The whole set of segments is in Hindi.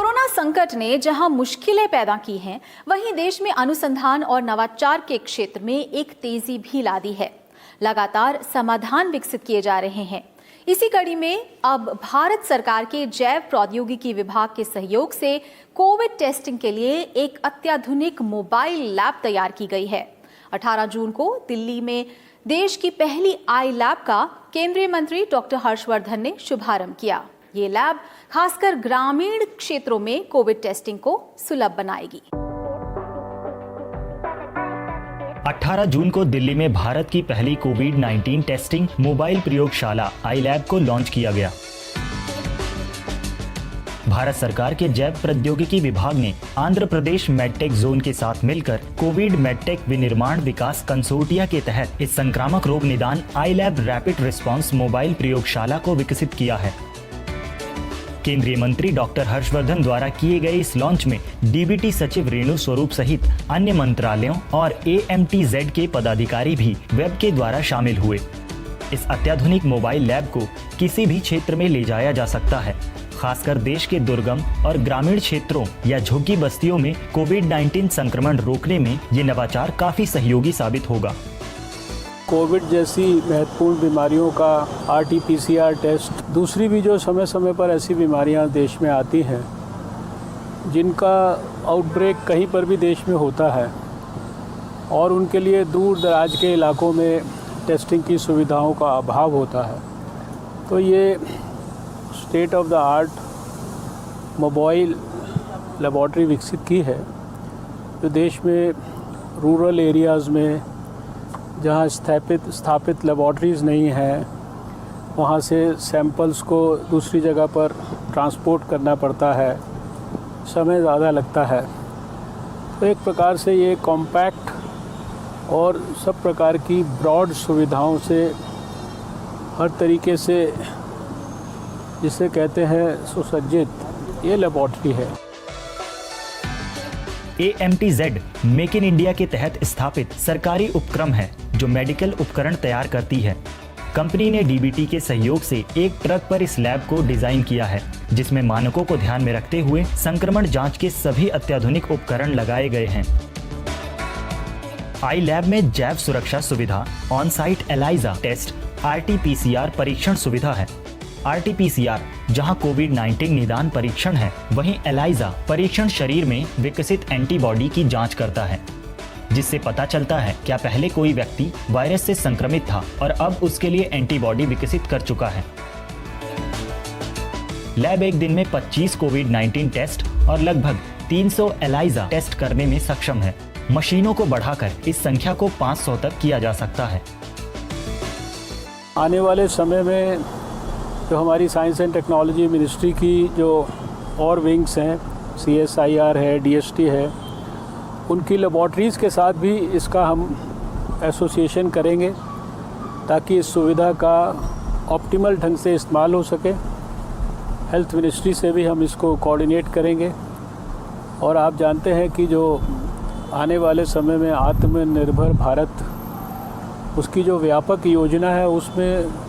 कोरोना संकट ने जहां मुश्किलें पैदा की हैं, वहीं देश में अनुसंधान और नवाचार के क्षेत्र में एक तेजी भी ला दी है। लगातार समाधान विकसित किए जा रहे हैं। इसी कड़ी में अब भारत सरकार के जैव प्रौद्योगिकी विभाग के सहयोग से कोविड टेस्टिंग के लिए एक अत्याधुनिक मोबाइल लैब तैयार की गई है। 18 जून को दिल्ली में देश की पहली आई लैब का केंद्रीय मंत्री डॉक्टर हर्षवर्धन ने शुभारंभ किया। ये लैब खासकर ग्रामीण क्षेत्रों में कोविड टेस्टिंग को सुलभ बनाएगी। 18 जून को दिल्ली में भारत की पहली कोविड-19 टेस्टिंग मोबाइल प्रयोगशाला आई लैब को लॉन्च किया गया। भारत सरकार के जैव प्रौद्योगिकी विभाग ने आंध्र प्रदेश मेडटेक जोन के साथ मिलकर कोविड मेडटेक विनिर्माण विकास कंसोर्टिया के तहत इस संक्रामक रोग निदान आई लैब रैपिड रिस्पांस मोबाइल प्रयोगशाला को विकसित किया है। केंद्रीय मंत्री डॉक्टर हर्षवर्धन द्वारा किए गए इस लॉन्च में डीबीटी सचिव रेणु स्वरूप सहित अन्य मंत्रालयों और AMTZ के पदाधिकारी भी वेब के द्वारा शामिल हुए। इस अत्याधुनिक मोबाइल लैब को किसी भी क्षेत्र में ले जाया जा सकता है। खासकर देश के दुर्गम और ग्रामीण क्षेत्रों या झुग्गी बस्तियों में कोविड-19 संक्रमण रोकने में ये नवाचार काफी सहयोगी साबित होगा। कोविड जैसी महत्वपूर्ण बीमारियों का RT-PCR टेस्ट, दूसरी भी जो समय समय पर ऐसी बीमारियां देश में आती हैं जिनका आउटब्रेक कहीं पर भी देश में होता है और उनके लिए दूर दराज के इलाकों में टेस्टिंग की सुविधाओं का अभाव होता है, तो ये state of the art mobile laboratory विकसित की है जो देश में रूरल एरियाज़ में जहाँ स्थापित लेबॉर्ट्रीज़ नहीं हैं, वहाँ से सैंपल्स को दूसरी जगह पर ट्रांसपोर्ट करना पड़ता है, समय ज़्यादा लगता है। तो एक प्रकार से ये कॉम्पैक्ट और सब प्रकार की ब्रॉड सुविधाओं से हर तरीके से जिसे कहते हैं सुसज्जित ये लेबॉर्ट्री है। AMTZ मेक इन इंडिया के तहत स्थापित सरकारी उपक्रम है जो मेडिकल उपकरण तैयार करती है। कंपनी ने डीबीटी के सहयोग से एक ट्रक पर इस लैब को डिजाइन किया है जिसमें मानकों को ध्यान में रखते हुए संक्रमण जांच के सभी अत्याधुनिक उपकरण लगाए गए हैं। आई लैब में जैव सुरक्षा सुविधा, on site ELISA test, RT-PCR परीक्षण सुविधा है। RT-PCR जहां कोविड-19 निदान परीक्षण है, वहीं एलाइजा परीक्षण शरीर में विकसित एंटीबॉडी की जांच करता है, जिससे पता चलता है क्या पहले कोई व्यक्ति वायरस से संक्रमित था और अब उसके लिए एंटीबॉडी विकसित कर चुका है। लैब एक दिन में 25 कोविड-19 टेस्ट और लगभग 300 एलाइजा टेस्ट करने में सक्षम है। मशीनों को बढ़ाकर इस संख्या को 500 तक किया जा सकता है। आने वाले समय में जो हमारी साइंस एंड टेक्नोलॉजी मिनिस्ट्री की जो और विंग्स हैं, CSIR है, DST है, उनकी लेबॉर्ट्रीज़ के साथ भी इसका हम एसोसिएशन करेंगे ताकि इस सुविधा का ऑप्टिमल ढंग से इस्तेमाल हो सके। हेल्थ मिनिस्ट्री से भी हम इसको कोऑर्डिनेट करेंगे और आप जानते हैं कि जो आने वाले समय में आत्मनिर्भर भारत, उसकी जो व्यापक योजना है उसमें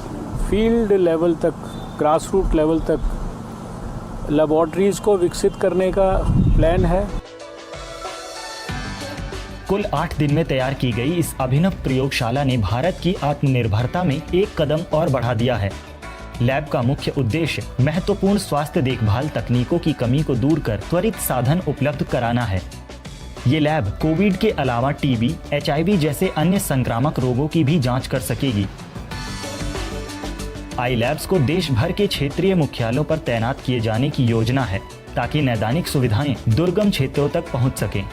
फील्ड लेवल तक, ग्रास रूट लेवल तक लेबॉर्ट्रीज़ को विकसित करने का प्लान है। कुल 8 दिन में तैयार की गई इस अभिनव प्रयोगशाला ने भारत की आत्मनिर्भरता में एक कदम और बढ़ा दिया है। लैब का मुख्य उद्देश्य महत्वपूर्ण स्वास्थ्य देखभाल तकनीकों की कमी को दूर कर त्वरित साधन उपलब्ध कराना है। ये लैब कोविड के अलावा TB, HIV जैसे अन्य संक्रामक रोगों की भी जांच कर सकेगी। आई लैब्स को देश भर के क्षेत्रीय मुख्यालयों पर तैनात किए जाने की योजना है ताकि नैदानिक सुविधाएं दुर्गम क्षेत्रों तक पहुंच सकें।